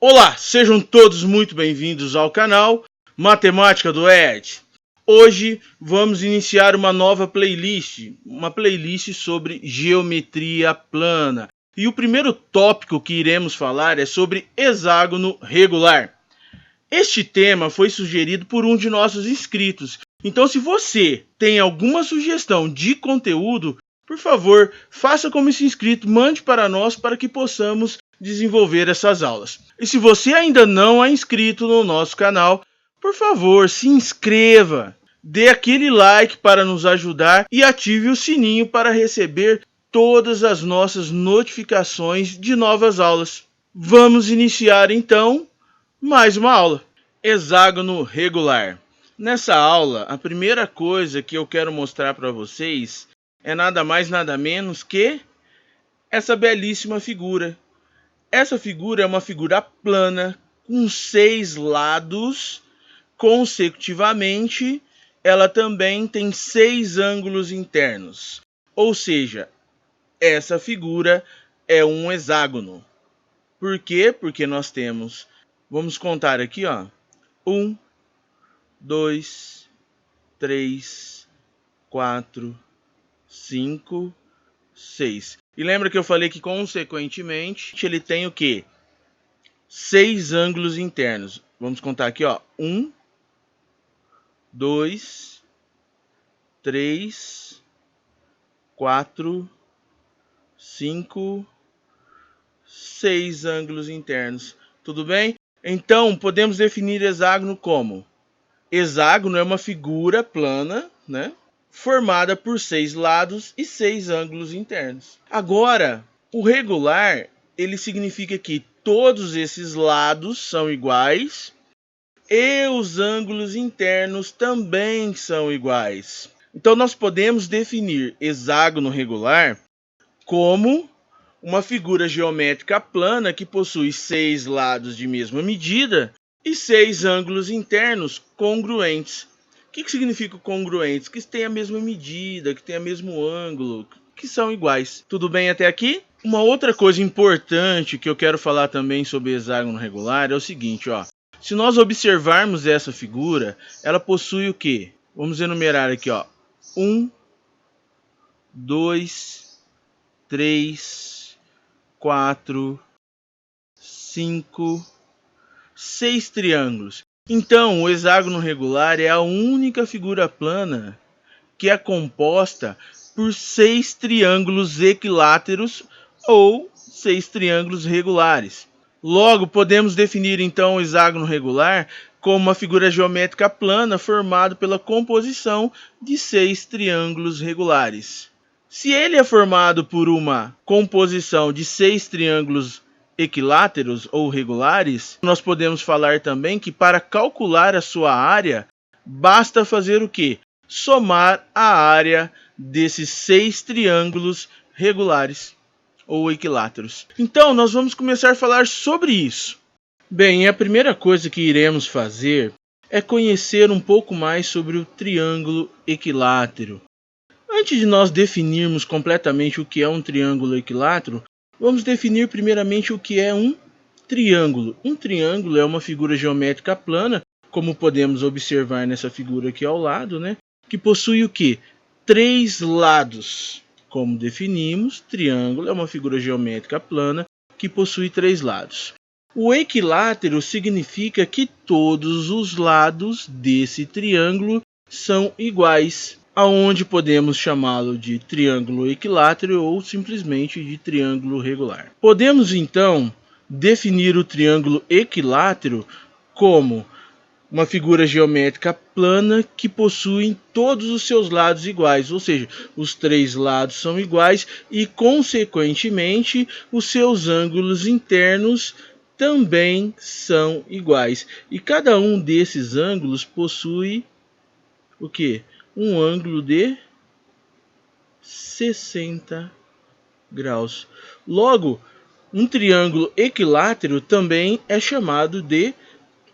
Olá, sejam todos muito bem-vindos ao canal Matemática do Ed. Hoje vamos iniciar uma nova playlist, sobre geometria plana. E o primeiro tópico que iremos falar é sobre hexágono regular. Este tema foi sugerido por um de nossos inscritos. Então, se você tem alguma sugestão de conteúdo, por favor, faça como esse inscrito, mande para nós para que possamos desenvolver essas aulas. E se você ainda não é inscrito no nosso canal, por favor, se inscreva, dê aquele like para nos ajudar e ative o sininho para receber todas as nossas notificações de novas aulas. Vamos iniciar então mais uma aula. Hexágono regular. Nessa aula, a primeira coisa que eu quero mostrar para vocês é nada mais nada menos que essa belíssima figura. Essa figura é uma figura plana com 6 lados consecutivamente. Ela também tem 6 ângulos internos. Ou seja, essa figura é um hexágono. Por quê? Porque nós temos, vamos contar aqui, ó, 1, 2, 3, 4, 5, 6. E lembra que eu falei que, consequentemente, ele tem o quê? 6 ângulos internos. Vamos contar aqui, ó. 1, 2, 3, 4, 5, 6 ângulos internos. Tudo bem? Então, podemos definir hexágono como? Hexágono é uma figura plana, né? Formada por 6 lados e 6 ângulos internos. Agora, o regular, ele significa que todos esses lados são iguais e os ângulos internos também são iguais. Então, nós podemos definir hexágono regular como uma figura geométrica plana que possui 6 lados de mesma medida e 6 ângulos internos congruentes. O que significa congruentes? Que tem a mesma medida, que tem o mesmo ângulo, que são iguais. Tudo bem até aqui? Uma outra coisa importante que eu quero falar também sobre hexágono regular é o seguinte, ó. Se nós observarmos essa figura, ela possui o quê? Vamos enumerar aqui, ó. 1, 2, 3, 4, 5, 6 triângulos. Então, o hexágono regular é a única figura plana que é composta por 6 triângulos equiláteros ou 6 triângulos regulares. Logo, podemos definir então o hexágono regular como uma figura geométrica plana formada pela composição de 6 triângulos regulares. Se ele é formado por uma composição de 6 triângulos equiláteros ou regulares, nós podemos falar também que para calcular a sua área, basta fazer o quê? Somar a área desses 6 triângulos regulares ou equiláteros. Então, nós vamos começar a falar sobre isso. Bem, a primeira coisa que iremos fazer é conhecer um pouco mais sobre o triângulo equilátero. Antes de nós definirmos completamente o que é um triângulo equilátero, vamos definir primeiramente o que é um triângulo. Um triângulo é uma figura geométrica plana, como podemos observar nessa figura aqui ao lado, né? Que possui o quê? 3 lados. Como definimos, triângulo é uma figura geométrica plana que possui 3 lados. O equilátero significa que todos os lados desse triângulo são iguais, aonde podemos chamá-lo de triângulo equilátero ou simplesmente de triângulo regular. Podemos então definir o triângulo equilátero como uma figura geométrica plana que possui todos os seus lados iguais, ou seja, os 3 lados são iguais e, consequentemente, os seus ângulos internos também são iguais. E cada um desses ângulos possui o quê? Um ângulo de 60 graus. Logo, um triângulo equilátero também é chamado de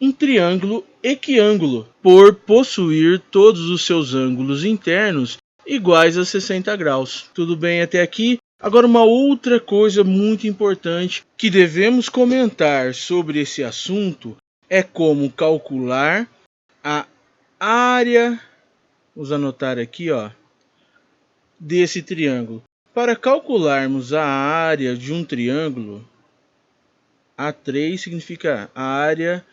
um triângulo equiângulo, por possuir todos os seus ângulos internos iguais a 60 graus. Tudo bem até aqui? Agora, uma outra coisa muito importante que devemos comentar sobre esse assunto é como calcular a área, vamos anotar aqui, ó, desse triângulo. Para calcularmos a área de um triângulo, A3 significa a área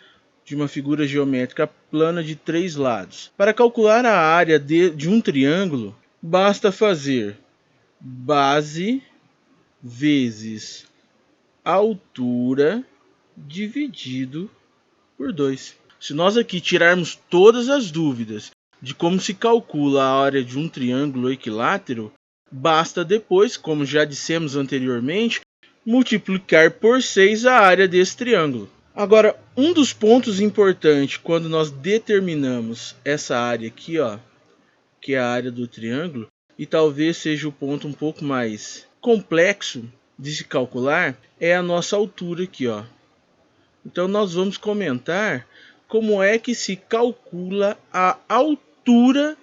de uma figura geométrica plana de 3 lados. Para calcular a área de um triângulo, basta fazer base vezes altura dividido por 2. Se nós aqui tirarmos todas as dúvidas de como se calcula a área de um triângulo equilátero, basta depois, como já dissemos anteriormente, multiplicar por 6 a área desse triângulo. Agora, um dos pontos importantes quando nós determinamos essa área aqui, ó, que é a área do triângulo, e talvez seja o ponto um pouco mais complexo de se calcular, é a nossa altura aqui, ó. Então nós vamos comentar como é que se calcula a altura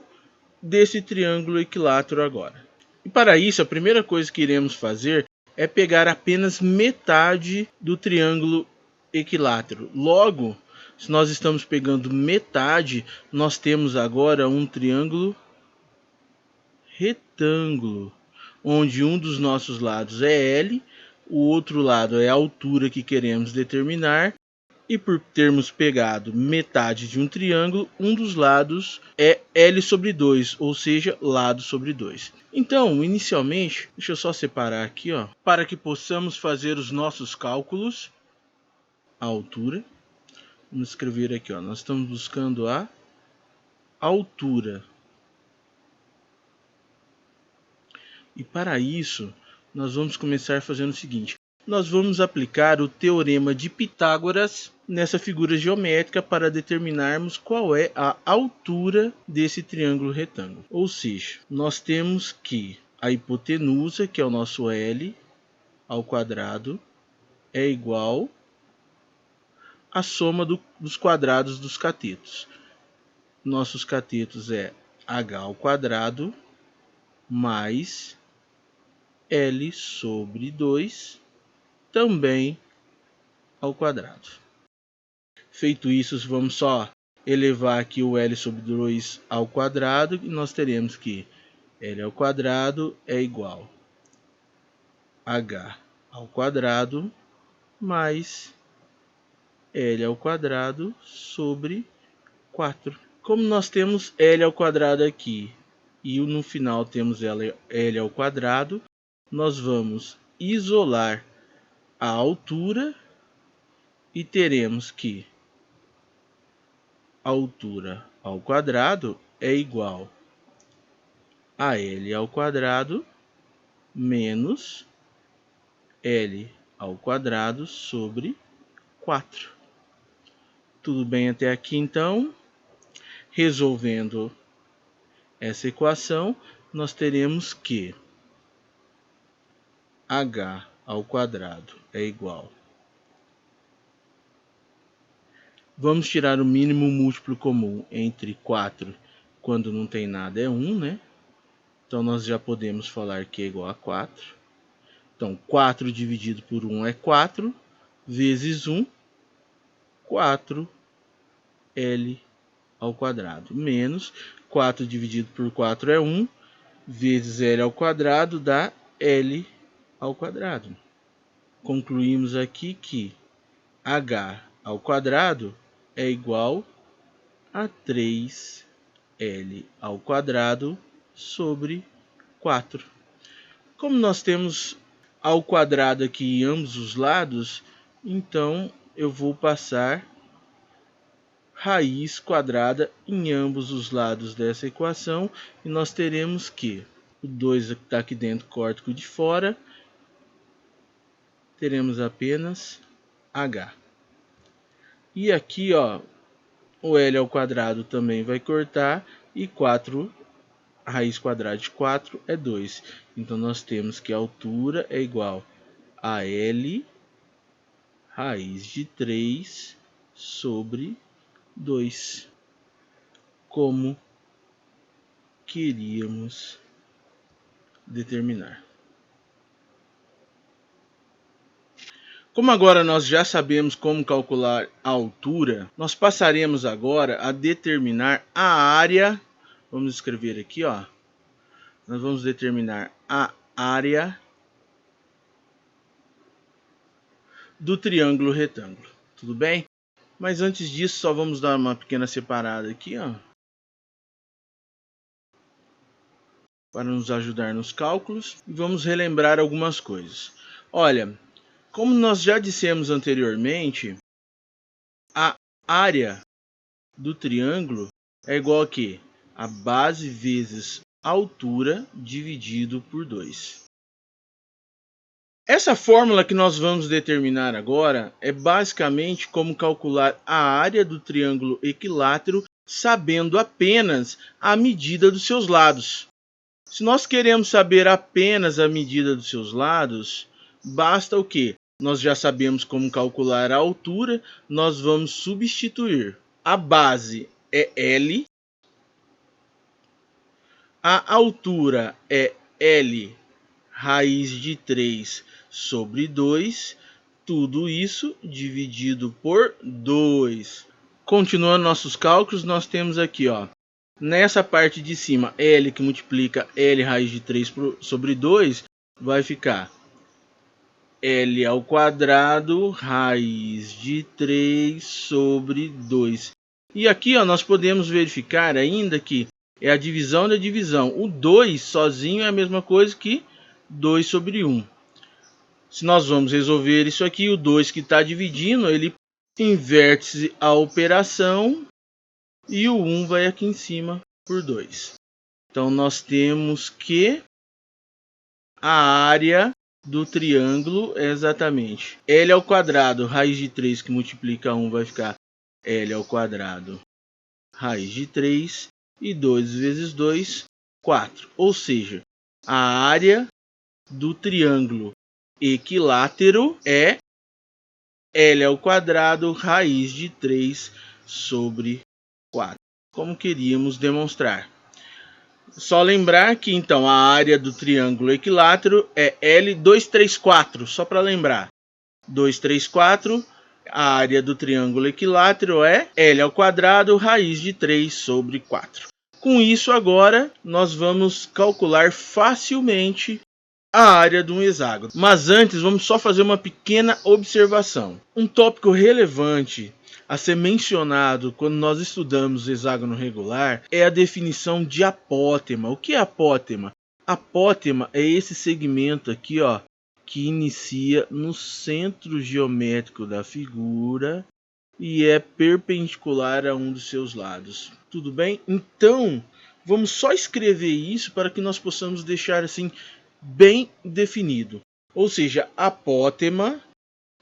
desse triângulo equilátero agora. E para isso, a primeira coisa que iremos fazer é pegar apenas metade do triângulo equilátero. Logo, se nós estamos pegando metade, nós temos agora um triângulo retângulo, onde um dos nossos lados é L, o outro lado é a altura que queremos determinar, e por termos pegado metade de um triângulo, um dos lados é L sobre 2, ou seja, lado sobre 2. Então, inicialmente, deixa eu só separar aqui, ó, para que possamos fazer os nossos cálculos. A altura, vamos escrever aqui, ó, nós estamos buscando a altura. E para isso, nós vamos começar fazendo o seguinte: nós vamos aplicar o teorema de Pitágoras nessa figura geométrica para determinarmos qual é a altura desse triângulo retângulo. Ou seja, nós temos que a hipotenusa, que é o nosso L ao quadrado, é igual à soma dos quadrados dos catetos. Nossos catetos é h ao quadrado mais L sobre 2 também ao quadrado. Feito isso, vamos só elevar aqui o L sobre 2 ao quadrado e nós teremos que L ao quadrado é igual a H ao quadrado mais L ao quadrado sobre 4. Como nós temos L ao quadrado aqui e no final temos L ao quadrado, nós vamos isolar a altura e teremos que a altura ao quadrado é igual a L ao quadrado menos L ao quadrado sobre 4. Tudo bem até aqui então? Resolvendo essa equação, nós teremos que h ao quadrado é igual. Vamos tirar o mínimo múltiplo comum entre 4, quando não tem nada, é 1, né? Então, nós já podemos falar que é igual a 4. Então, 4 dividido por 1 é 4, vezes 1, 4L ao quadrado, menos 4 dividido por 4 é 1, vezes L ao quadrado dá L ao quadrado. Concluímos aqui que h ao quadrado é igual a 3L ao quadrado sobre 4. Como nós temos ao quadrado aqui em ambos os lados, então eu vou passar raiz quadrada em ambos os lados dessa equação e nós teremos que o 2 que está aqui dentro corta com o de fora, teremos apenas h. E aqui, ó, o L ao quadrado também vai cortar e 4, a raiz quadrada de 4 é 2. Então nós temos que a altura é igual a L raiz de 3 sobre 2, como queríamos determinar. Como agora nós já sabemos como calcular a altura, nós passaremos agora a determinar a área. Vamos escrever aqui, ó. Nós vamos determinar a área do triângulo retângulo. Tudo bem? Mas antes disso, só vamos dar uma pequena separada aqui, ó, para nos ajudar nos cálculos. E vamos relembrar algumas coisas. Olha, como nós já dissemos anteriormente, a área do triângulo é igual a quê? A base vezes a altura dividido por 2. Essa fórmula que nós vamos determinar agora é basicamente como calcular a área do triângulo equilátero sabendo apenas a medida dos seus lados. Se nós queremos saber apenas a medida dos seus lados, basta o quê? Nós já sabemos como calcular a altura, nós vamos substituir. A base é L, a altura é L raiz de 3 sobre 2, tudo isso dividido por 2. Continuando nossos cálculos, nós temos aqui, ó, nessa parte de cima, L que multiplica L raiz de 3 sobre 2, vai ficar L ao quadrado raiz de 3 sobre 2. E aqui, ó, nós podemos verificar ainda que é a divisão da divisão. O 2 sozinho é a mesma coisa que 2 sobre 1. Se nós vamos resolver isso aqui, o 2 que está dividindo, ele inverte a operação e o 1 vai aqui em cima por 2. Então, nós temos que a área do triângulo é exatamente L ao quadrado, raiz de 3 que multiplica 1 vai ficar L ao quadrado, raiz de 3, e 2 vezes 2, 4. Ou seja, a área do triângulo equilátero é L ao quadrado raiz de 3 sobre 4, como queríamos demonstrar. Só lembrar que então a área do triângulo equilátero é L234, só para lembrar. 234, a área do triângulo equilátero é L ao quadrado raiz de 3 sobre 4. Com isso agora nós vamos calcular facilmente a área de um hexágono. Mas antes vamos só fazer uma pequena observação. Um tópico relevante a ser mencionado quando nós estudamos hexágono regular é a definição de apótema. O que é apótema? Apótema é esse segmento aqui, ó, que inicia no centro geométrico da figura e é perpendicular a um dos seus lados. Tudo bem? Então, vamos só escrever isso para que nós possamos deixar assim bem definido. Ou seja, apótema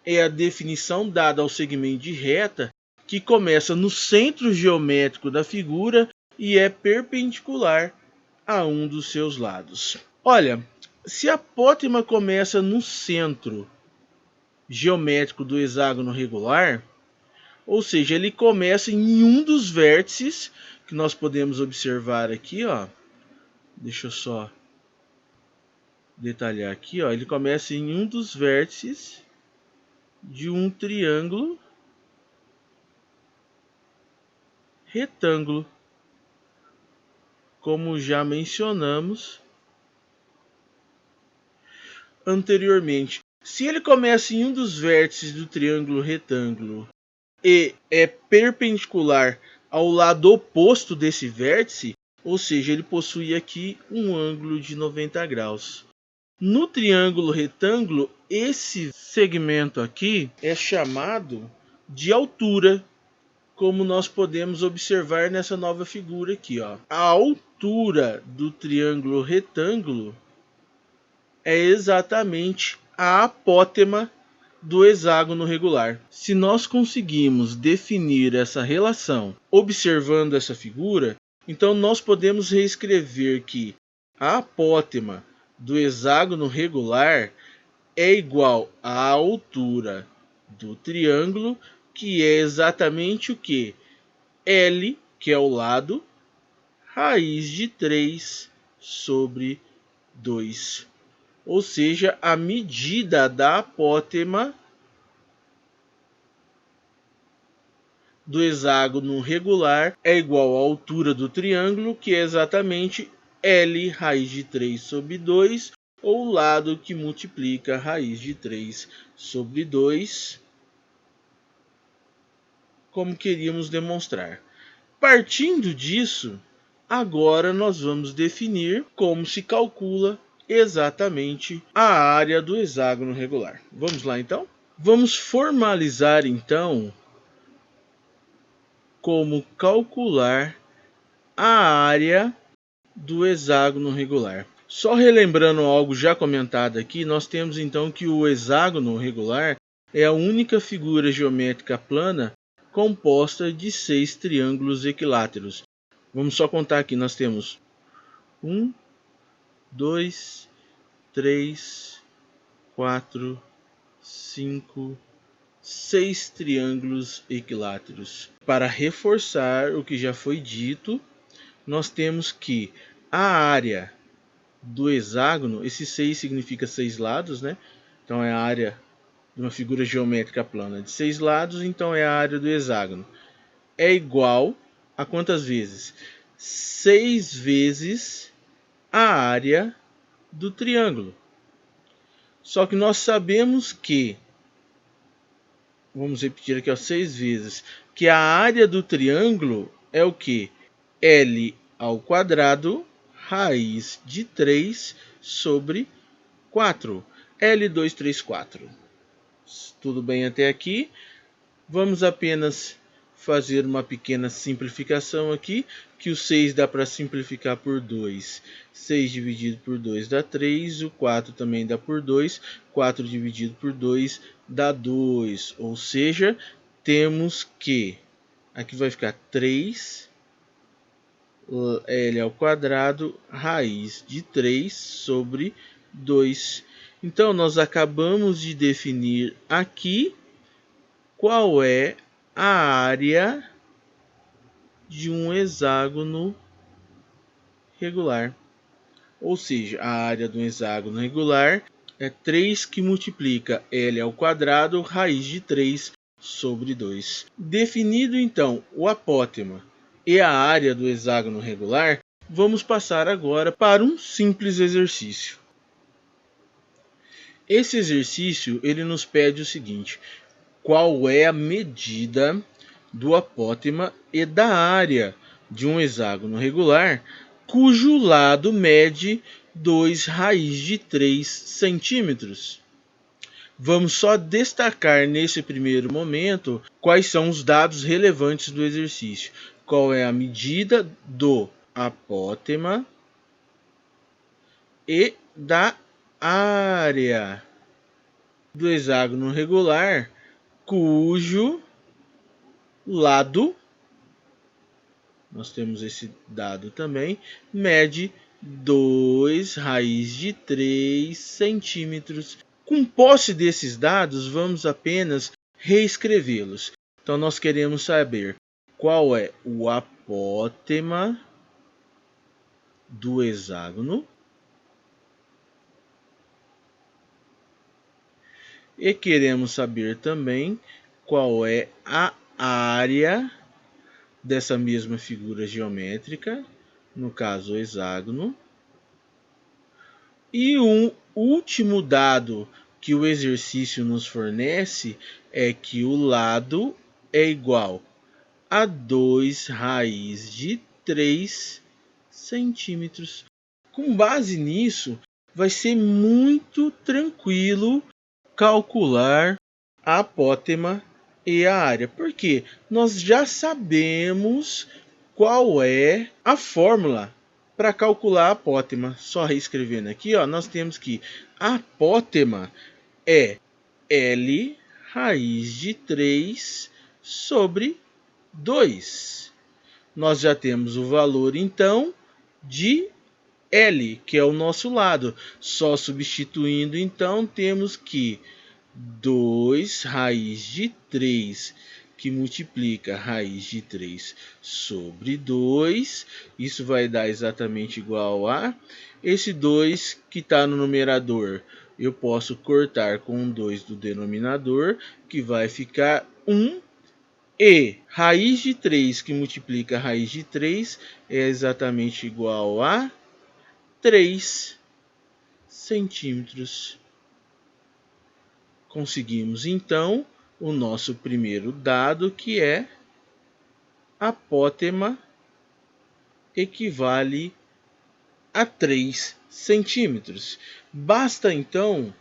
é a definição dada ao segmento de reta que começa no centro geométrico da figura e é perpendicular a um dos seus lados. Olha, se a apótema começa no centro geométrico do hexágono regular, ou seja, ele começa em um dos vértices que nós podemos observar aqui, ó. Deixa eu só detalhar aqui, ó. Ele começa em um dos vértices de um triângulo retângulo, como já mencionamos anteriormente. Se ele começa em um dos vértices do triângulo retângulo e é perpendicular ao lado oposto desse vértice, ou seja, ele possui aqui um ângulo de 90 graus. No triângulo retângulo, esse segmento aqui é chamado de altura, como nós podemos observar nessa nova figura aqui, ó. A altura do triângulo retângulo é exatamente a apótema do hexágono regular. Se nós conseguimos definir essa relação observando essa figura, então nós podemos reescrever que a apótema do hexágono regular é igual à altura do triângulo, que é exatamente o que? L, que é o lado, raiz de 3 sobre 2. Ou seja, a medida da apótema do hexágono regular é igual à altura do triângulo, que é exatamente L raiz de 3 sobre 2, ou o lado que multiplica a raiz de 3 sobre 2, como queríamos demonstrar. Partindo disso, agora nós vamos definir como se calcula exatamente a área do hexágono regular. Vamos lá então? Vamos formalizar então como calcular a área do hexágono regular. Só relembrando algo já comentado aqui, nós temos então que o hexágono regular é a única figura geométrica plana composta de 6 triângulos equiláteros. Vamos só contar aqui, nós temos 1, 2, 3, 4, 5, 6 triângulos equiláteros. Para reforçar o que já foi dito, nós temos que a área do hexágono, esse 6 significa 6 lados, né? Então é a área de uma figura geométrica plana de 6 lados, então é a área do hexágono. É igual a quantas vezes? 6 vezes a área do triângulo. Só que nós sabemos que, vamos repetir aqui, ó, 6 vezes, que a área do triângulo é o que? L ao quadrado raiz de 3 sobre 4. L234. Tudo bem até aqui? Vamos apenas fazer uma pequena simplificação aqui, que o 6 dá para simplificar por 2. 6 dividido por 2 dá 3, o 4 também dá por 2. 4 dividido por 2 dá 2, ou seja, temos que, aqui vai ficar 3 L ao quadrado raiz de 3 sobre 2. Então, nós acabamos de definir aqui qual é a área de um hexágono regular. Ou seja, a área de um hexágono regular é 3 que multiplica L ao quadrado raiz de 3 sobre 2. Definido então o apótema e a área do hexágono regular, vamos passar agora para um simples exercício. Esse exercício ele nos pede o seguinte: qual é a medida do apótema e da área de um hexágono regular cujo lado mede 2 raiz de 3 centímetros? Vamos só destacar nesse primeiro momento quais são os dados relevantes do exercício. Qual é a medida do apótema e da área do hexágono regular cujo lado, nós temos esse dado também, mede 2 raiz de 3 centímetros. Com posse desses dados, vamos apenas reescrevê-los. Então, nós queremos saber qual é o apótema do hexágono e queremos saber também qual é a área dessa mesma figura geométrica, no caso o hexágono. E um último dado que o exercício nos fornece é que o lado é igual a 2 raiz de 3 centímetros. Com base nisso, vai ser muito tranquilo calcular a apótema e a área, porque nós já sabemos qual é a fórmula para calcular a apótema. Só reescrevendo aqui, ó, nós temos que a apótema é L raiz de 3 sobre 2. Nós já temos o valor, então, de L, que é o nosso lado. Só substituindo, então, temos que 2 raiz de 3, que multiplica raiz de 3 sobre 2. Isso vai dar exatamente igual a esse 2 que está no numerador. Eu posso cortar com 2 do denominador, que vai ficar 1. E raiz de 3 que multiplica a raiz de 3 é exatamente igual a 3 centímetros. Conseguimos então o nosso primeiro dado, que é apótema equivale a 3 centímetros. Basta então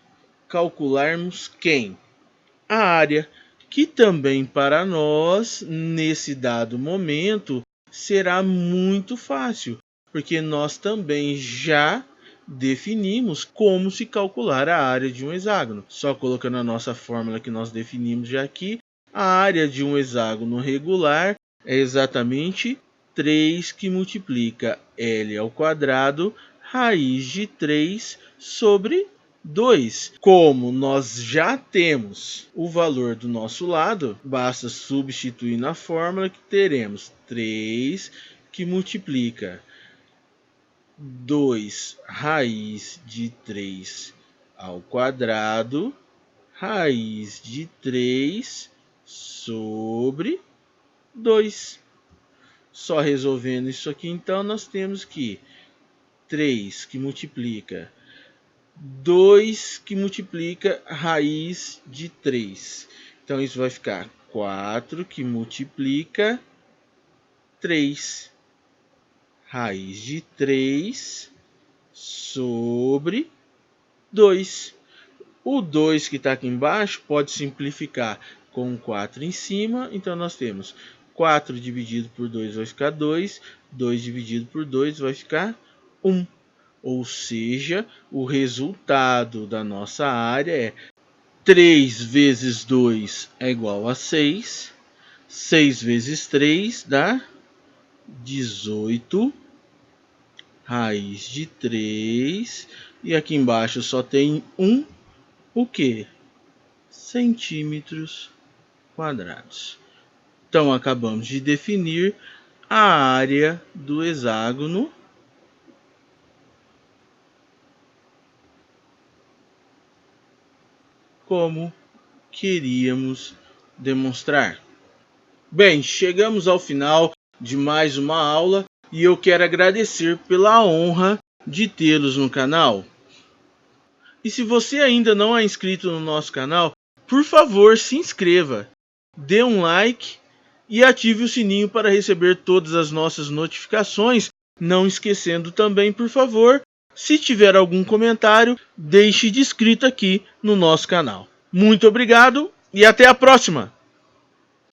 calcularmos quem? A área, que também para nós, nesse dado momento, será muito fácil, porque nós também já definimos como se calcular a área de um hexágono. Só colocando a nossa fórmula que nós definimos já aqui, a área de um hexágono regular é exatamente 3 que multiplica L ao quadrado, raiz de 3 sobre 2. Como nós já temos o valor do nosso lado, basta substituir na fórmula que teremos 3 que multiplica 2 raiz de 3 ao quadrado, raiz de 3 sobre 2. Só resolvendo isso aqui, então, nós temos que 3 que multiplica 2 que multiplica raiz de 3. Então, isso vai ficar 4 que multiplica 3. Raiz de 3 sobre 2. O 2 que está aqui embaixo pode simplificar com 4 em cima. Então, nós temos 4 dividido por 2 vai ficar 2. 2 dividido por 2 vai ficar 1. Ou seja, o resultado da nossa área é 3 vezes 2 é igual a 6. 6 vezes 3 dá 18. Raiz de 3. E aqui embaixo só tem 1. O que? Centímetros quadrados. Então, acabamos de definir a área do hexágono como queríamos demonstrar. Bem, chegamos ao final de mais uma aula e eu quero agradecer pela honra de tê-los no canal. E se você ainda não é inscrito no nosso canal, por favor, se inscreva, dê um like e ative o sininho para receber todas as nossas notificações. Não esquecendo também, por favor, se tiver algum comentário, deixe de escrito aqui no nosso canal. Muito obrigado e até a próxima!